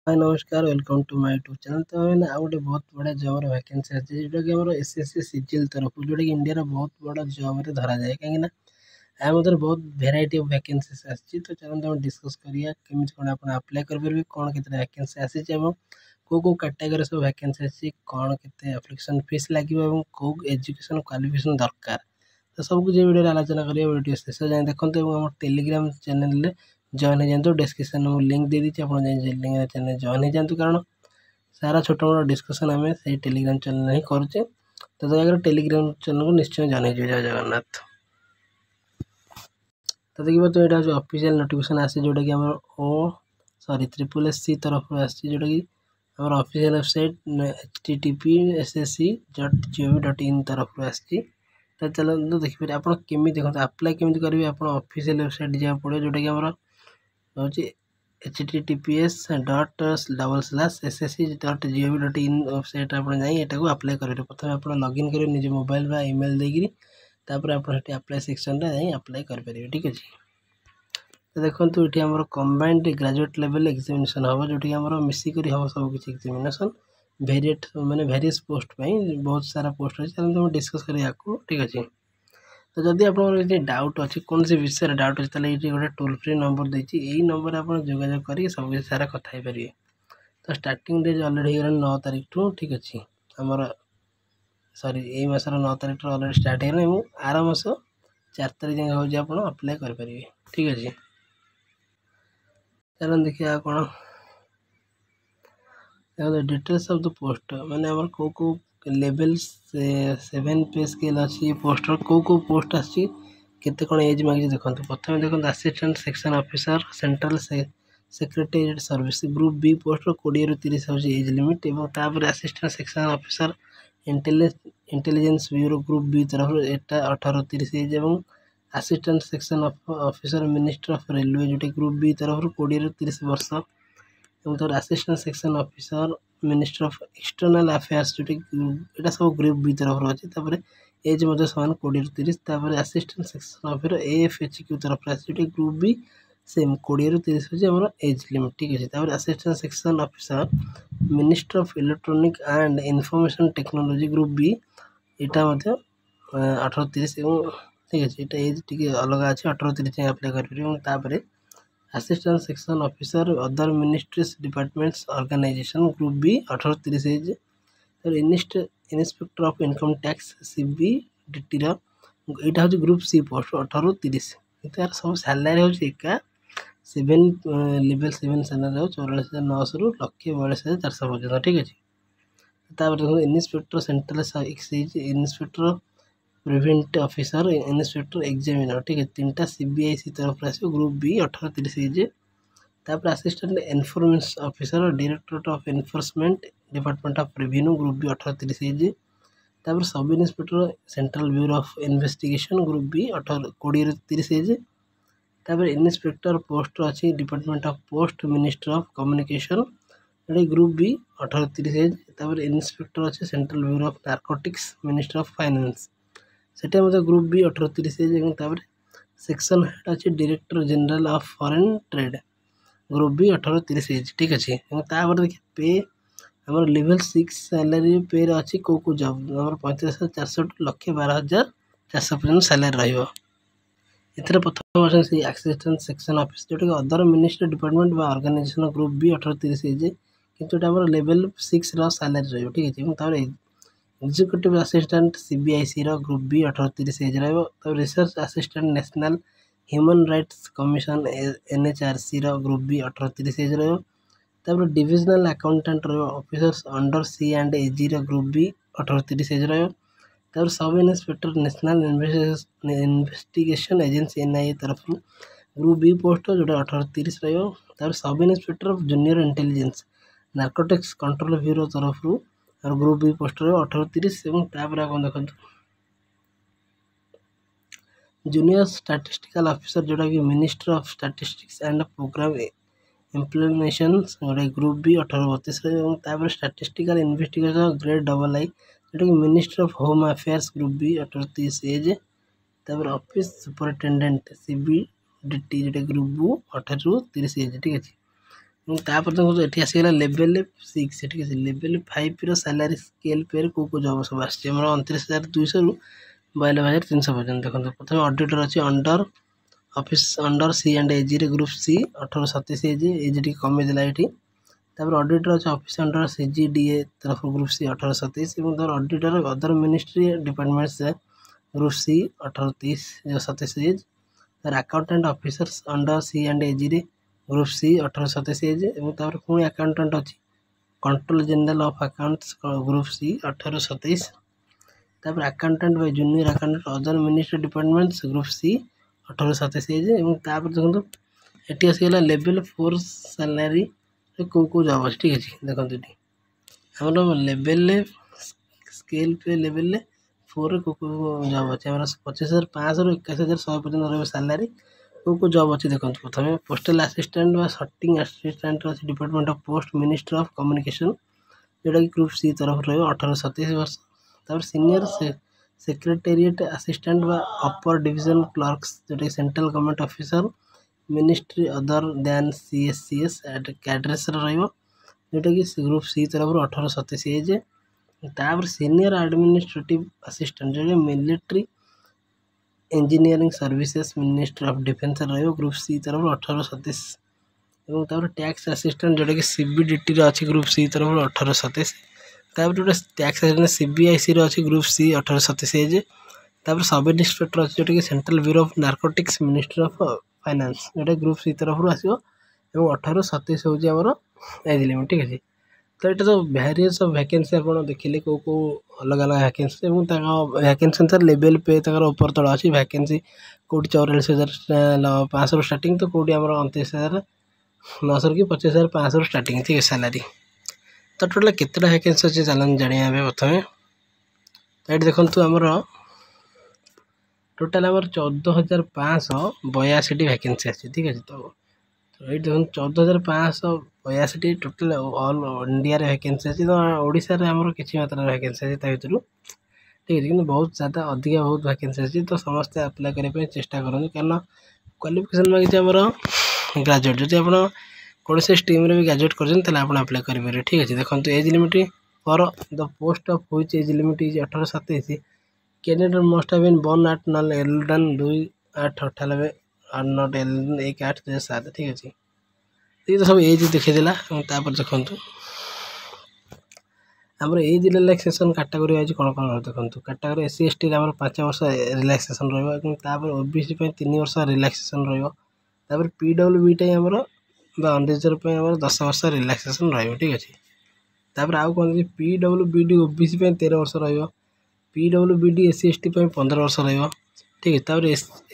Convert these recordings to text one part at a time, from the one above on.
नमस्कार welcome to my YouTube channel. तो मैंने आउ गोटे बहुत बड़ा जॉब वैकेंसी अच्छी जोटा कि आम एसएससी सिजिल तरफ जोटा कि इंडिया बहुत बड़ा जॉब रे धरा जाए कहीं आ बहुत भेराइटी ऑफ वैकेंसीज आसी। तो चलते हम डिस्कस करिया केମିତି कौन आप अप्लाई करेंगे कौन के वैकेंसी आसी कौ कैटेगरी सब वैकेंसी अच्छी कौन के एप्लिकेशन फीस लगे कौ एजुकेशन क्वालिफिकेशन दरकार तो सबको वीडियो आलोचना करिए। वीडियो शेष जाए देखते और टेलीग्राम चैनल जॉइन हो जातु डिस्क्रिप्शन में लिंक दे दीजिए आप चैनल जॉइन हो जातु कारण सारा छोट मोट डिस्कसन आम से टेलीग्राम चैनल ही करुचे। तो दयाकर टेलीग्राम चैनल को निश्चय जॉइन हो जय जगन्नाथ। तो देखिए तो यहाँ ऑफिशियल नोटिफिकेशन आसी जोटा कि SSSC तरफ आसी जोटा कि आम ऑफिशियल वेबसाइट https://ssc.gov.in तरफ आसी। तो चलो देखिए आप केमी देखते अप्लाई केमी करेंगे आप ऑफिशियल वेबसाइट जावा पड़े जोटा कि हूँ https://ssc.gov.in वेबसाइट आप यहाँ अप्लाई करेंगे। प्रथम आप लॉगिन करेंगे निज मोबाइल बा ईमेल देकर तापर आप अप्लाई सेक्शन रे अप्लाई करेंगे। ठीक अच्छे तो देखो ये आम कंबाइंड ग्रेजुएट लेवल एग्जामिनेशन हम जोटी आम मिसिक हम सब किसी एग्जामिनेशन वेरिएट माने वेरियस पोस्ट बहुत सारा पोस्ट अच्छे तो डिस्कस करें। ठीक अच्छे तो जदि आप डाउट अच्छी कौन से विषय डाउट अच्छे ये गोटे टोल फ्री नंबर देती यही नंबर आप जोगाजोग कर सब किसी सारा कथा पारे। तो स्टार्टिंग डेट अलरेडी हो 9 तारीख ठू। ठीक अच्छे आमर सॉरी यही मसर 9 तारीख अलरेडी स्टार्ट हो आर मास 4 तारीख जाए हूँ आप अप्लाई करेंगे। ठीक अच्छे चलो देखिए कौन डिटेल्स ऑफ द पोस्ट माने आमर को लेवल 7 पे स्केल अच्छी पोस्टर को पोस्ट आसी केते कौन एज मांगी देखो। प्रथम देखो assistant section officer central secretariat service group B post 20 ରୁ 30 हूँ एज लिमिट और assistant section officer intelligence bureau group B तरफ एटा 18 ରୁ 30 एज और assistant section officer minister of railway जोटे ग्रुप बी तरफ 20 ରୁ 30 वर्ष और assistant section officer minister of external affairs जोटे यहाँ सब ग्रुप बी तरफ अच्छे एज समान 20 ରୁ 30 असिस्टेंट सेक्शन ऑफिसर AFHQ तरफ जोटे ग्रुप बी सेम 20 ରୁ 30 हूँ आम एज लिमिट। ठीक अच्छे assistant section officer minister of electronic and information technology group B यहाँ 18 ରୁ 30 ठीक अच्छे यहाँ एज टी अलग अच्छे 18 ରୁ 30 अप्लाई करेंगे। Assistant section officer other ministries departments organization group B 18 ରୁ 30 age inspector of income tax CBDT यहाँ हूँ ग्रुप सी पोस्ट 18 ରୁ 30 यार सब सैलरी हूँ एका 7 लेवल 7 सैलरी हो 44,900 ରୁ 1,42,400 पर्यटन। ठीक अच्छे देखो inspector central inspector prevent officer inspector examiner ठीक है 3टा CBIC तरफ आसो ग्रुप बी 18 ରୁ 30 एज। तापर assistant enforcement officer directorate of enforcement department of revenue group B 18 ରୁ 30 एज। तापर sub inspector central bureau of investigation group B 20 ରୁ 30 age. तापर इन्स्पेक्टर पोस्ट अच्छी department of post minister of communication group B 18 ରୁ 30 age. तापर inspector अच्छे central bureau of narcotics minister of finance सेटा मतलब ग्रुप बी 18 ରୁ 30 एज। तापर सेक्शन हेड अच्छे director general of foreign trade group B 18 ରୁ 30 एज। ठीक अच्छे तापर देखिए पे आम लेवल 6 सैलरी पे अच्छी कौ जब आम 35,400 ରୁ 1,12,400 पर्यटन सैलरी रही। प्रथम अच्छे असिस्टेंट सेक्शन ऑफिस जोटा कि other ministry department organisation group B 18 ରୁ 30 एज किंतु आम लेवल 6 सैलरी रही। ठीक अच्छे executive assistant CBIC group B 18 ରୁ 30 एज रहा। Research assistant national human rights commission NHRC group B 18 ରୁ 30 एज रहा। Divisional accountant officers under C&AG group B 18 ରୁ 30 एज रहा। Sub inspector national investigation agency NIA तरफ ग्रुप बी पोस्ट जोटा 18 ରୁ 30 रहा। Sub inspector of junior intelligence narcotics control bureau तरफ और ग्रुप बी पोस्ट 18 ରୁ 30 तापर कौन देखो जूनियर स्टैटिस्टिकल ऑफिसर जोटा कि minister of statistics and programme implementation गोटे ग्रुप बी 18 ରୁ 32 तापर स्टैटिस्टिकल इन्वेस्टिगेशन ग्रेड II जोटा कि minister of home affairs group B 18 ରୁ 30 एज। तापर ऑफिस सुपरिटेंडेंट CBDT जोटा ग्रुप बी 18 ରୁ 30 एज। ठीक अच्छे देखो ये आसीगला लेवल 6 ठीक है लेवल 5 रो सैलरी स्केल पे को जॉब सब आछे हमर 29,200 रु 92,300 पर्यंत देखो प्रथम ऑडिटर अच्छे under office under C and AG रे ग्रुप सी 1827 एज टी कमी देला एठी तापर ऑडिटर अच्छे ऑफिस अंडर सीजीडीए तरफ ग्रुप सी 1827 और तापर auditor other ministry departments group C 1830 27 age तार accountant officers under C and AG रे ग्रुप सी 1827 एज और तापर पुणी अकाउंटेंट अच्छी control general of accounts group C 1827 तापर accountant by junior accountant other ministry departments group C 1827 age और तापर देखो ये आसीगला लेवल 4 सैलरी को जॉब अच्छे ठीक है देखो ये आम लेवल स्केल पे लेवल 4 को जॉब अच्छे 25,500 रु 21,100 पर्यटन रही सैलरी को जॉब अच्छे देखो प्रथम पोस्टल असिस्टेंट सर्टिंग असिस्टेंट अच्छे department of post minister of communication जोटा कि ग्रुप सी तरफ रही 1827 वर्ष तापर senior secretariat assistant upper division clerks जोटा central government officer ministry other than CSCS cadres जोटा कि ग्रुप सी तरफ 1827 एज तापर सीनियर एडमिनिस्ट्रेटिव असिस्टेंट जो military engineering services ministry of defence group C तरफ 1827 और तापर टैक्स असिस्टेंट जोटा कि सीबीडीटी अच्छी ग्रुप सी तरफ 1827 तापर जो टैक्स असिस्टेंट सीबीआईसी अच्छी ग्रुप सी 1827 एज तापर सब इन्स्पेक्टर अच्छे जोटा कि central bureau of narcotics ministry of finance जोटा ग्रुप सी तरफ आसो 1827 हूँ एज लिमिट ठीक है तो ये तो भेरियस ऑफ वैकेंसी आप देखिले को अलग अलग वैकेंसी वैकेंसी अनुसार लेवल पे ऊपर तल अच्छी वैकेंसी कौटी 44,500 स्टार्टिंग तो कौटी 29,900 कि 25,500 स्टार्टिंग ठीक है सैलरी तो टोटाल केतटा वैकेंसी अच्छे चलन जाना प्रथम तो ये देखो आमर टोटाल आमर 14,582 वैकेंसी अच्छे ठीक है तो ये देखो 14,582 टोटाल ऑल इंडिया वैकेंसी अच्छी तो ओडिशा रे हमर किछि मात्रा वैकेंसी अच्छी भितर ठीक है कि बहुत ज़्यादा अधिक बहुत वैकेंसी अच्छी तो समस्ते अप्लाई करने चेष्टा करूँ कारण क्वालिफिकेशन मांगी आमर ग्रेजुएट जब आप कौन से स्ट्रीम भी ग्रेजुएट कर अप्लाई करेंगे ठीक अच्छे देखो age limit for the post of which age limit is 1827 candidate must have been born at non एल्डन 2/8/98 और नॉट एल्डन 1/8/2007 ठीक अच्छे ये तो सब एज देखीदेला देखो आमर एज रिलैक्सेशन कैटेगरी आज कौन कौन देखो कैटेगरी एससी एसटी 5 वर्ष रिलैक्सेशन रही ओबीसी 3 वर्ष रिलैक्सेशन रही पीडब्ल्यूबी टाइम अनरिजर्व 10 वर्ष रिलैक्सेशन ठीक अच्छे आउ कौन पीडब्ल्यूबीडी ओबीसी 13 वर्ष पीडब्ल्यूबीडी एससी एसटी 15 वर्ष ठीक है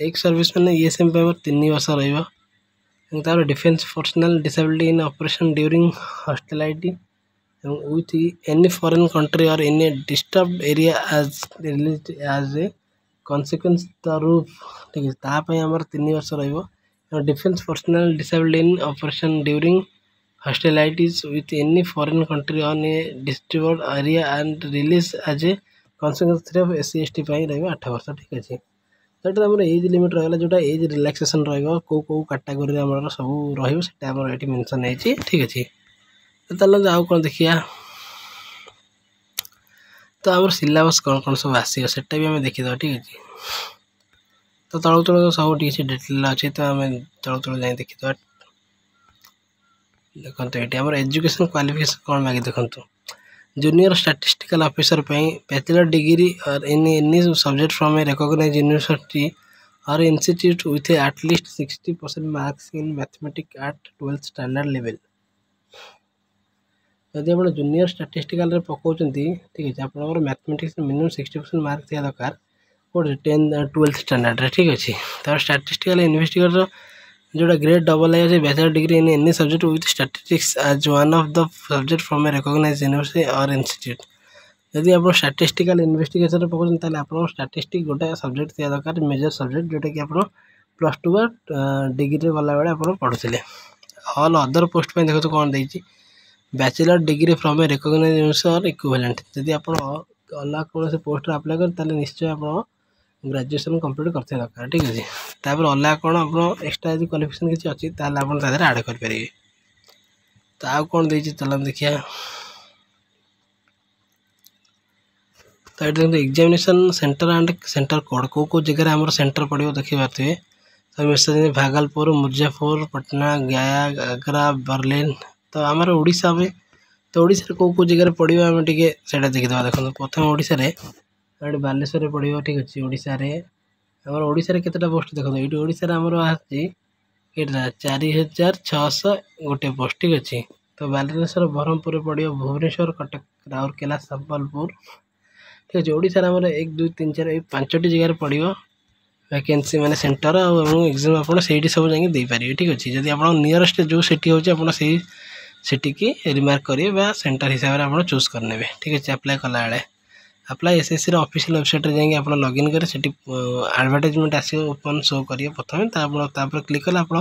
एक सर्विस मैंने ईएसएम 3 वर्ष रही defence personnel disability in operation during hostility with any foreign country or any disturbed area as released as a consequence the roof ठीक है तापाई आमर 3 वर्ष रही defence personnel disabled in operation during hostilities with any foreign country on a disturbed area and release as a consequence of SC ST रही 8 वर्ष ठीक अच्छे तो ये एज लिमिट रहा जोटा एज रिलैक्सेशन रहा कैटेगोरी आम सब रही मेंशन है ठीक अच्छे चलो आउ कौन देखिया तो आम सिलेबस कौन कौन सब आसो से भी आम देखीद ठीक अच्छे तो तलू तलू सब ठीक डिटेल अच्छे तो आम तलू तलू जाए देखीद देखो ये आम एजुकेशन क्वालिफिकेशन कौन मांगे देखो junior statistical officer bachelor degree और in any subject from a recognised university और institute with at least 60% marks in mathematics at 12th standard level जदि आप जूनियर स्टैटिस्टिकल पकाउं ठीक है आप मैथमेटिक्स मिनिमम 60% मार्क थी दरकार कौन 12th स्टैंडर्ड ठीक अच्छे तार स्टैटिस्टिकल इन्वेस्टिगेटर जोड़ा ग्रेड डबल है bachelor degree in any subject with statistics as one of the subject from a recognised university और इंस्टीट्यूट जदि आप स्टैटिस्टिकल इन्वेस्टिगेशन पकाउं आप स्टैटिस्टिक्स गोटे सब्जेक्ट थी दरकार मेजर सब्जेक्ट जोटा कि आप +2 डिग्री गला बेले आप पढ़ुले ऑल अदर पोस्ट देखो कौन देती bachelor degree from a recognised university और इक्विवेलेंट जदि आप अलग कौन पोस्ट अप्लाई करें निश्चय आप ग्रेजुएशन कंप्लीट करते दरकार ठीक अच्छे अलग कौन आप एक्सट्रा यदि क्वालिफिकेशन किसी अच्छी आप आड करेंगे तो आउ कौन देछि चलो देखिया। तो ये देखो examination centre and centre code को जगह आम सेंटर पड़ो देखी पारे। तो मेसेज भागलपुर, मिर्जापुर, पटना, गया, आगरा, बर्लिन। तो आमर ओडिशा में तो ओडिशा को जगह पड़ो आम टे देखीदा। देखो प्रथम ओडिशा रे बालेश्वर पड़ो ठीक अच्छे। ओडिशा रे आमर ओडिशा रे केतेटा पोस्ट देखो ये ओडिशा रे आमर आछि 4600 गोटे पोस्ट ठीक अच्छे। तो बालेश्वर ब्रह्मपुर पड़ो, भुवनेश्वर, कटक, राउरकेला, संबलपुर ठीक अच्छे। ओडिशा रे आमर 1 2 3 4 5टी जगह पड़ो वैकेंसी माने सेंटर और एग्जाम आप सब जाके दे पारे ठीक अच्छे। जदि आप नियरेस्ट जो सिटी हो सिटी की रिमार्क करेंगे सेंटर हिसाब से आप चूज करने ठीक अच्छे। अप्लाई कला बेले अप्लाई एसएससी ऑफिशियल वेबसाइट रे जाके आप लॉगिन करें सेठी एडवर्टाइजमेंट आसी ओपन शो करिए प्रथम तापर क्लिक कले आप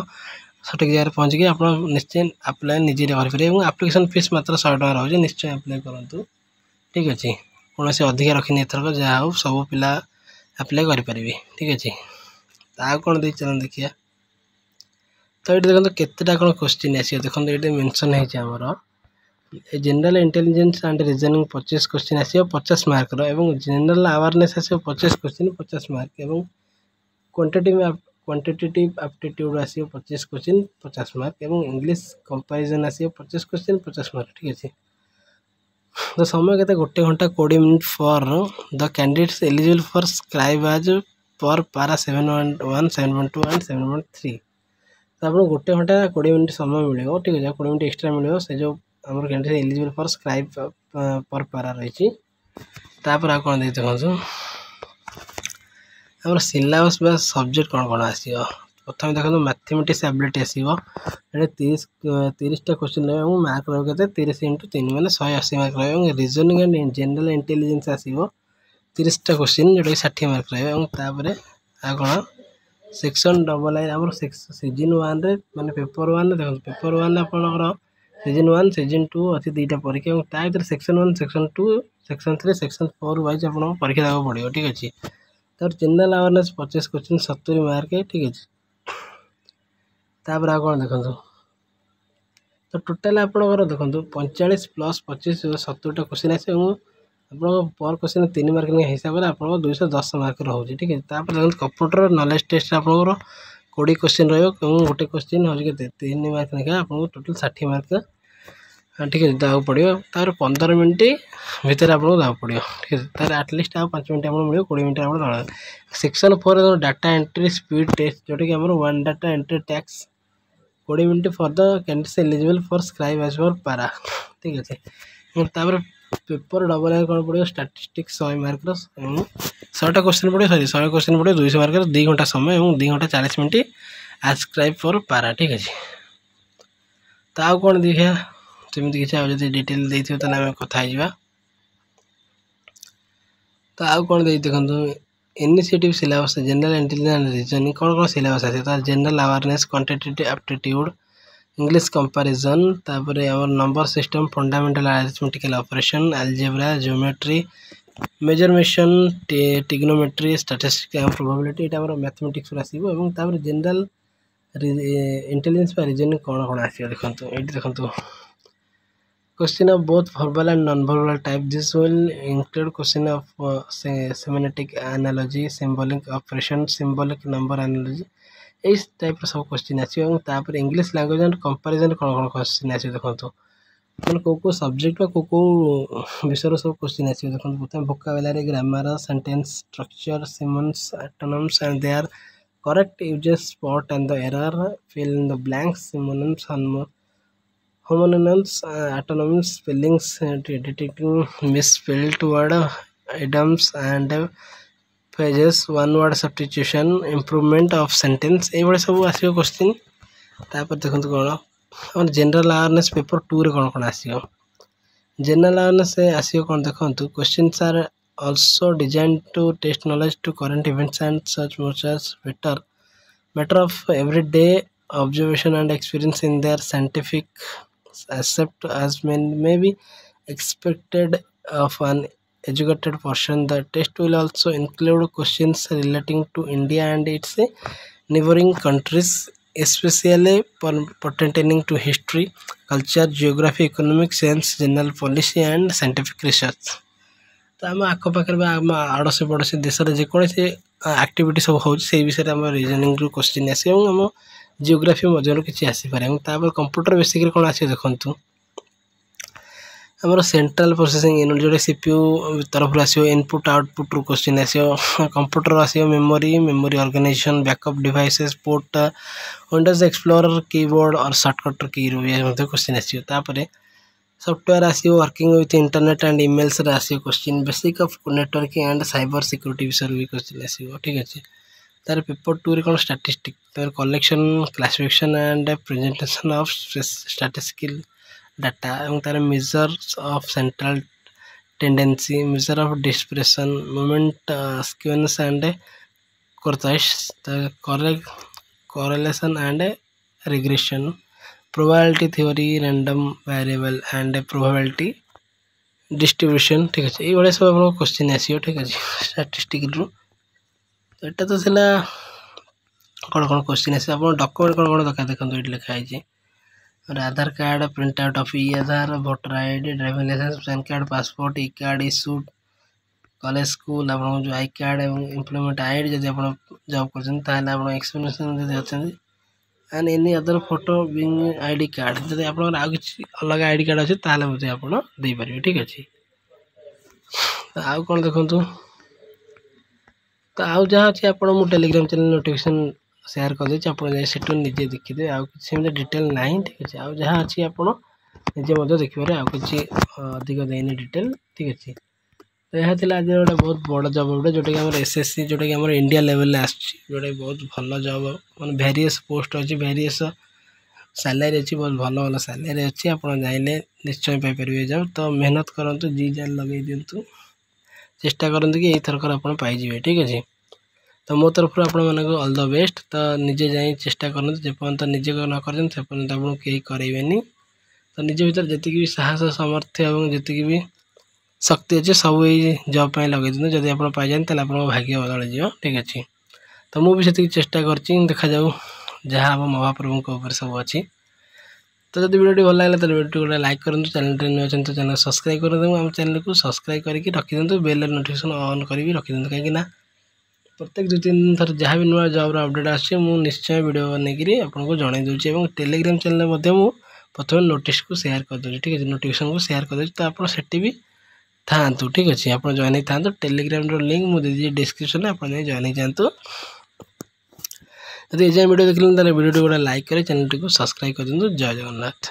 सठिक जगह पहुँच गए आप निश्चय अप्लाई निजे करेंगे। एप्लिकेशन फीस मात्र 100 टका रोचे। निश्चय अप्लाई करूँ ठीक अच्छे। कौन से अधिका रखी एथरक जहाँ हो सब पिला अप्लाई करेंगे ठीक अच्छे। तो कौन दे चल देखिए। तो ये देखो केतेटा कौन क्वेश्चन आस देखो ये मेंशन है general intelligence and reasoning 25 question आसो 50 मार्क जनरल अवेयरनेस आसो 50 क्वेश्चन 50 मार्क और क्वांटिटेटिव एप्टीट्यूड आसो 25 क्वेश्चन 50 मार्क और इंग्लिश कंपैरिजन आसो 25 क्वेश्चन 50 मार्क ठीक अच्छे। तो समय के 1 घंटा 20 मिनट for the candidates eligible for scribe as per para 7.1 7.2 and 7.3। तो आपको 1 घंटा 20 मिनट समय मिले ठीक है। 20 मिनट एक्सट्रा मिले से जो आम कैंडिडेट एलिजिबल फॉर स्क्राइब पर पारा रही। तापर आ कौन देखो आम सिलेबस बा सब्जेक्ट कौन कौन आसो। प्रथम देखो मैथमेटिक्स एबिलिटी आसो 30टा क्वेश्चन रहा मार्क रहा 30 × 3 माने 180 मार्क रहा। रीजनिंग एंड जनरल इंटेलिजेंस आसो 30टा क्वेश्चन जोटा 60 मार्क रहा। आ कौन सेक्शन डबल आई आम सीजन 1 रे माने पेपर 1 देखो पेपर 1 आप सीजन 1 सीजन 2 अच्छे 2टा परीक्षा और section 1 section 2 section 3 section 4 wise आप परीक्षा देवा पड़ो ठीक अच्छे। तर जनरल अवेयरनेस 25 क्वेश्चन 70 मार्क ठीक अच्छे। तापर आ कौन देखो तो टोटाल आप देखो 45 + 25 70टा क्वेश्चन आसे आप पर क्वेश्चन 3 मार्क हिसाब से आप 210 मार्क रोचे ठीक है। देखो कंप्यूटर नॉलेज टेस्ट आप 20 क्वेश्चन रोटे क्वेश्चन हूँ 3 मार्क लिखा आपको टोटल 60 मार्क ठीक है देवा पड़ो। तार 15 मिनट भितर आपको देवा पड़ो ठीक है। तार एटलिस्ट आप 5 मिनट आपको मिले 20 मिनट आप section 4 data entry speed test जोटा कि 1 डाटा एंट्री टैक्स 20 मिनट for the candidates eligible for scribe as for para ठीक अच्छे। तापर पेपर डबल आई कौन पड़ो स्टैटिस्टिक्स 100 मार्क 100टा क्वेश्चन पड़ो सॉरी 100 क्वेश्चन पड़ो 200 मार्क 2 घंटा समय और 2 घंटा 40 मिनट एस्क्राइब फॉर पारा ठीक अच्छे। तो आउ कौन देखिए सेमती किसी आज डिटेल देते तो आम कथा जावा। तो आउ कौन देखो initiative syllabus general intelligence and reasoning कौन सिलेबस आसे तो general awareness quantitative aptitude English comparison तापर आम number system fundamental arithmetical operation algebra geometry measurement trigonometry statistics and probability ये मैथमेटिक्स आसो। जनरल इंटेलिजेंस रीजनिंग कौन कौन आसो देखो ये देखो question of both verbal and non-verbal type. This will include question of semantic analogy, symbolic operation, symbolic number analogy इस type सब क्वेश्चन आसो। तापर इंग्लिश लैंग्वेज एंड कंपैरिजन कौन कौन क्वेश्चन आसो देखो मैंने को सब्जेक्ट को विषय सब क्वेश्चन आसो देखो। प्रथम vocabulary grammar sentence structure synonyms antonyms and their correct usage spot and the error fill in the blanks synonyms homonyms antonyms spellings detecting misspelled word idioms and phrases one word substitution improvement of sentence ये बड़े सब आसो question. तापर देखो कौन general awareness paper 2 रे कौन कौन आसो जनरल अवेयरनेस आसो कौन देखो questions are also designed to test knowledge to current events and such much as matter of everyday observation and experience in their scientific accept as may be expected of an educated person. The test will also include questions relating to India and its neighboring countries especially pertaining to history, culture, geography, economic, science, general policy and scientific research। तो आम आखपाखे आम आड़ोशी पड़ोशी देश जेकोसी activity सब हो विषय आम reasoning रू question आस आम जियोग्राफी मध्य किसी आसीपे। कंप्यूटर बेसिकली कौन आस देखु आमर सेंट्रल प्रोसेसिंग यूनिट जोटा सीपीयू तरफ आसो इनपुट आउटपुट रू क्वेश्चन आसो कंप्यूटर आसो memory organisation backup devices port Windows Explorer keyboard और शॉर्टकट की रू क्वेश्चन आसो। सॉफ्टवेयर आसो working with internet and emails आसो question basic of networking and cyber security विषय भी क्वेश्चन आसो। ठीक अच्छे तार पेपर 2 रे कौन स्टैटिस्टिक तार collection classification and presentation of statistical data और तार measures of central tendency measure of dispersion moment skewness and correlation and regression probability theory random variable and probability distribution। ठीक अच्छे ये सब आप क्वेश्चन आसो। ठीक अच्छे स्टैटिस्टिक रू एटा तो थिला कौन कौन क्वेश्चन आस डॉक्यूमेंट कौन कौन दरकार देखो ये लिखाई और Aadhaar card print out of E Aadhaar voter ID driving licence PAN card passport E card issued college school आप जो आई कार्ड और एम्प्लॉयमेंट आईडी जब आप जॉब कर एक्सप्लेनेशन जब अच्छा and any other photo bing ID card जब आप अलग आईडी कार्ड अच्छे ताल मुझे आप पारे। ठीक अच्छे आउ कौन देखु तो आउ जहाँ अच्छे आप टेलीग्राम चैनल नोटिफिकेशन शेयर कर देती आप निजे देखिए आम डिटेल ना। ठीक अच्छे आउ जहाँ अच्छी आप निजे देखिए आउ कि अधिक देनी डिटेल। ठीक अच्छे तो यह आज गोटे बहुत बड़ जब गोटे जोटा कि एसएससी जोटा कि इंडिया लेवल जोटा बहुत भल जब मैं भेरियस पोस्ट अच्छी भेरियस सैलरी अच्छी बहुत भल भल सैलरी अच्छी आप जाइले निश्चय पाइपर जब तो मेहनत करूँ जी जान लगे दिंतु चेष्टा करूँ कि थरक आप पाइबे। ठीक अच्छे तो मो तरफ आपको ऑल द बेस्ट तो निजे जाए चेष्टा करूँ जेपर्यंत निजे न कर आपको कहीं करेबेनी तो निज भर जी साहस सामर्थ्य और जी भी शक्ति अच्छे सब ये जॉब पे लगे दिखाँ जब आप पाई जाए आप भाग्य बदल जाए। ठीक अच्छे तो मुझे चेष्टा कर देखा जाऊ जहाँ हम महाप्रभु ऊपर सब अच्छी तो जब वीडियो भल लगे तो वीडियो गोटे लाइक करूँ चैनल न्यू अच्छे तो चैनल सब्सक्राइब कर दूँ आम चैनल को सब्सक्राइब करके रखी दिखाँ बेल नोटिफिकेशन ऑन करी रखी दिखाँ कहीं प्रत्येक 2-3 थर जहाँ भी नुआ जॉब अपडेट आसे निश्चय वीडियो बनई आपको जन दूसरी और टेलीग्राम चैनल मुझे प्रथम नोटिस को शेयर कर दूसरी। ठीक है नोटिफिकेशन को शेयर कर दूसरी तो आप भी था। ठीक अच्छे आप जॉइन था टेलीग्राम लिंक मुझे डिस्क्रिप्शन आप जॉइन जातु यदि एजाए वीडियो देखिए वीडियो गोटे लाइक करें चैनल को सब्सक्राइब कर दिखाँ। जय जगन्नाथ।